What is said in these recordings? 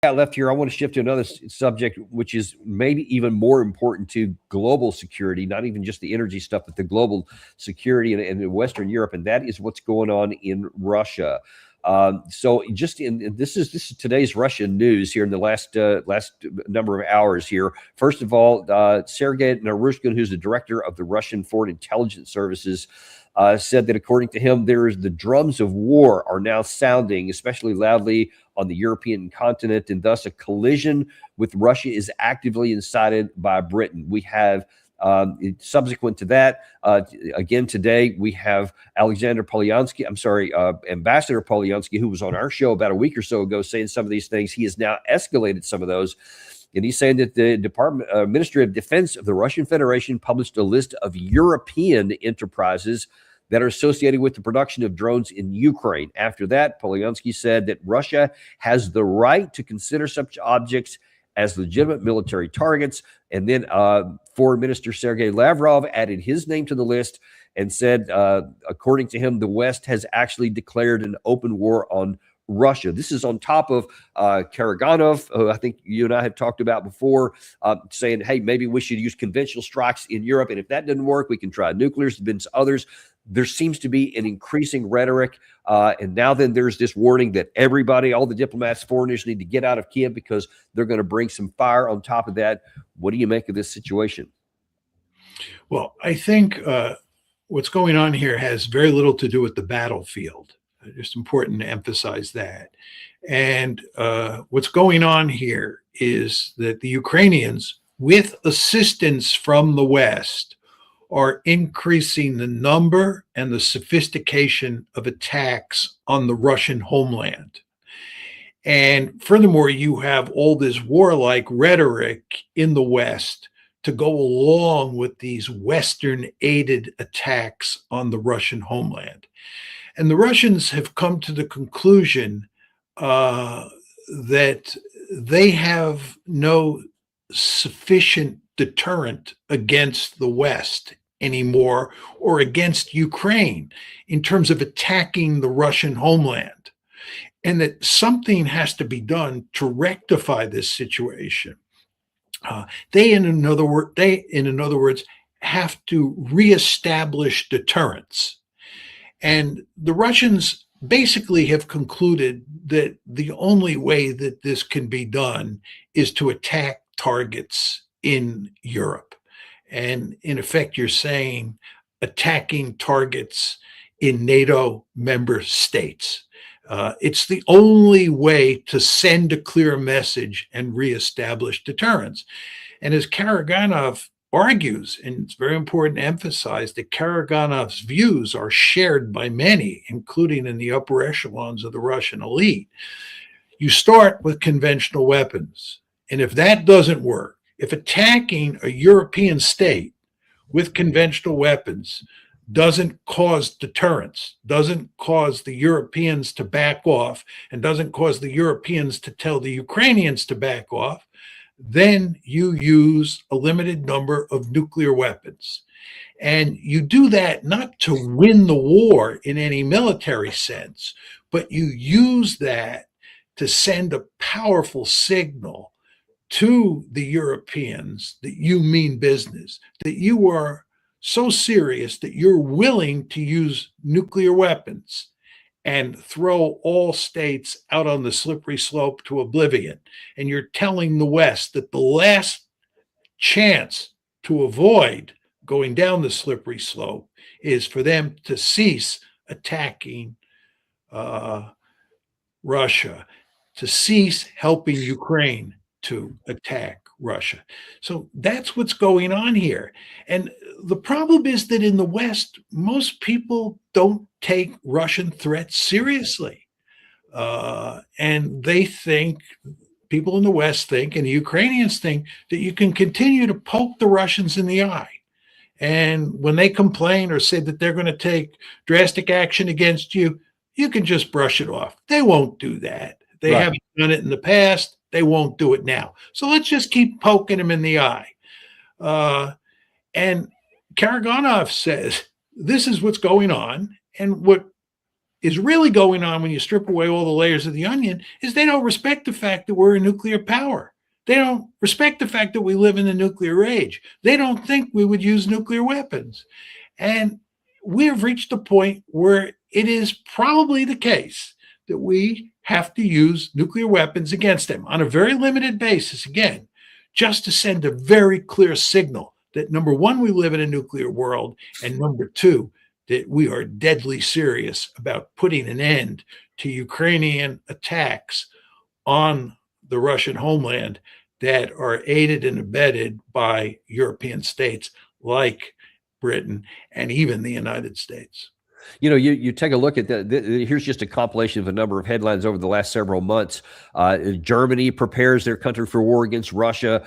got left here, I want to shift to another subject, which is maybe even more important to global security, not even just the energy stuff, but the global security in Western Europe, and that is what's going on in Russia. So, just in this is today's Russian news here in the last number of hours here. First of all, Sergei Narushkin, who's the director of the Russian Foreign Intelligence Services, said that according to him, the drums of war are now sounding especially loudly on the European continent, and thus a collision with Russia is actively incited by Britain. We have subsequent to that, again today, we have Ambassador Polyansky, who was on our show about a week or so ago saying some of these things. He has now escalated some of those. And he's saying that the Ministry of Defense of the Russian Federation published a list of European enterprises that are associated with the production of drones in Ukraine. After that, Polyansky said that Russia has the right to consider such objects as legitimate military targets. And then Foreign Minister Sergei Lavrov added his name to the list and said, according to him, the West has actually declared an open war on Russia. This is on top of Karaganov, who I think you and I have talked about before, saying, hey, maybe we should use conventional strikes in Europe. And if that doesn't work, we can try nuclear. There's been others. There seems to be an increasing rhetoric. And now then there's this warning that everybody, all the diplomats, foreigners need to get out of Kiev because they're going to bring some fire on top of that. What do you make of this situation? Well, I think what's going on here has very little to do with the battlefield. Just important to emphasize that. And what's going on here is that the Ukrainians, with assistance from the West, are increasing the number and the sophistication of attacks on the Russian homeland. And furthermore, you have all this warlike rhetoric in the West to go along with these Western-aided attacks on the Russian homeland. And the Russians have come to the conclusion that they have no sufficient deterrent against the West anymore, or against Ukraine in terms of attacking the Russian homeland, and that something has to be done to rectify this situation. They, in other words, have to reestablish deterrence. And the Russians basically have concluded that the only way that this can be done is to attack targets in Europe. And in effect, you're saying attacking targets in NATO member states. It's the only way to send a clear message and reestablish deterrence. And as Karaganov argues, and it's very important to emphasize that Karaganov's views are shared by many, including in the upper echelons of the Russian elite, you start with conventional weapons. And if that doesn't work, if attacking a European state with conventional weapons doesn't cause deterrence, doesn't cause the Europeans to back off, and doesn't cause the Europeans to tell the Ukrainians to back off, then you use a limited number of nuclear weapons. And you do that not to win the war in any military sense, but you use that to send a powerful signal to the Europeans that you mean business, that you are so serious that you're willing to use nuclear weapons and throw all states out on the slippery slope to oblivion. And you're telling the West that the last chance to avoid going down the slippery slope is for them to cease attacking Russia, to cease helping Ukraine to attack Russia. So that's what's going on here. And the problem is that in the West, most people don't take Russian threats seriously. And they think, people in the West think, and the Ukrainians think, that you can continue to poke the Russians in the eye. And when they complain or say that they're going to take drastic action against you, you can just brush it off. They won't do that. They haven't done it in the past. They won't do it now. So let's just keep poking them in the eye. And Karaganov says, this is what's going on. And what is really going on when you strip away all the layers of the onion is they don't respect the fact that we're a nuclear power. They don't respect the fact that we live in a nuclear age. They don't think we would use nuclear weapons. And we have reached a point where it is probably the case that we have to use nuclear weapons against them on a very limited basis, again, just to send a very clear signal that, number one, we live in a nuclear world, and number two, that we are deadly serious about putting an end to Ukrainian attacks on the Russian homeland that are aided and abetted by European states like Britain and even the United States. You know, you take a look at here's just a compilation of a number of headlines over the last several months. Germany prepares their country for war against Russia.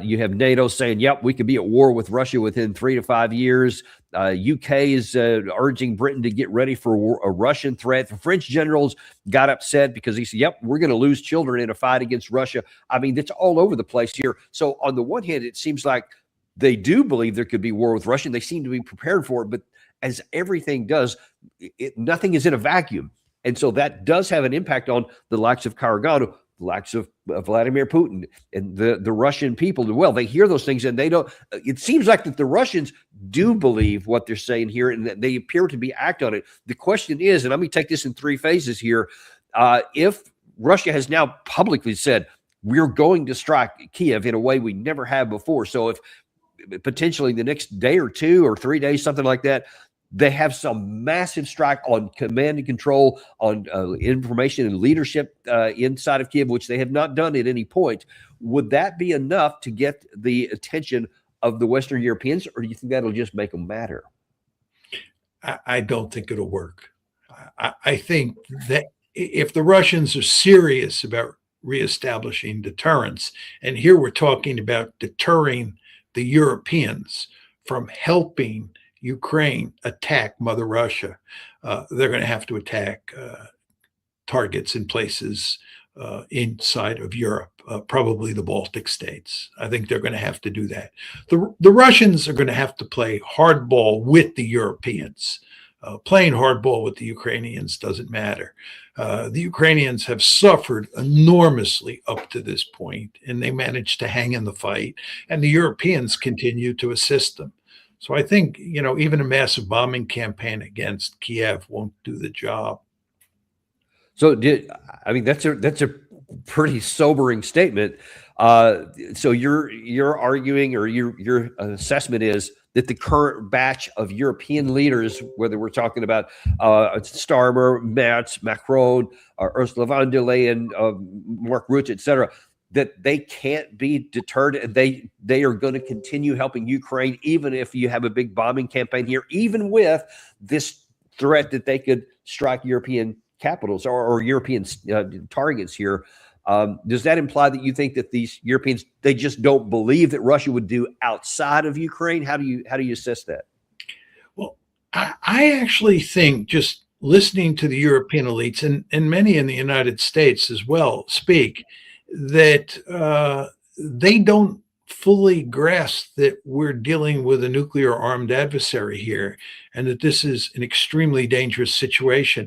You have NATO saying, yep, we could be at war with Russia within 3 to 5 years. UK is urging Britain to get ready for a Russian threat. The French generals got upset because he said, yep, we're going to lose children in a fight against Russia. I mean, it's all over the place here. So on the one hand, it seems like they do believe there could be war with Russia, and they seem to be prepared for it. But as everything does, nothing is in a vacuum. And so that does have an impact on the likes of Karagano, the likes of Vladimir Putin, and the Russian people. Well, they hear those things and they don't. It seems like that the Russians do believe what they're saying here, and that they appear to be act on it. The question is, and let me take this in 3 phases here, if Russia has now publicly said, we're going to strike Kiev in a way we never have before. So if potentially the next day or 2 or 3 days, something like that, they have some massive strike on command and control, on information and leadership inside of Kiev, which they have not done at any point. Would that be enough to get the attention of the Western Europeans, or do you think that'll just make them madder? I don't think it'll work. I think that if the Russians are serious about reestablishing deterrence, and here we're talking about deterring the Europeans from helping Ukraine attack Mother Russia, they're going to have to attack targets in places inside of Europe, probably the Baltic states. I think they're going to have to do that. The Russians are going to have to play hardball with the Europeans. Playing hardball with the Ukrainians doesn't matter. The Ukrainians have suffered enormously up to this point, and they managed to hang in the fight, and the Europeans continue to assist them. So I think, even a massive bombing campaign against Kiev won't do the job. So that's a pretty sobering statement. So you're arguing, or your assessment is that the current batch of European leaders, whether we're talking about Starmer, Merz, Macron, Ursula von der Leyen, Mark Rutte, et cetera, that they can't be deterred, and they are going to continue helping Ukraine, even if you have a big bombing campaign here, even with this threat that they could strike European capitals or European targets here. Does that imply that you think that these Europeans, they just don't believe that Russia would do outside of Ukraine? How do you assess that? Well, I actually think, just listening to the European elites and many in the United States as well speak, that they don't fully grasp that we're dealing with a nuclear armed adversary here, and that this is an extremely dangerous situation.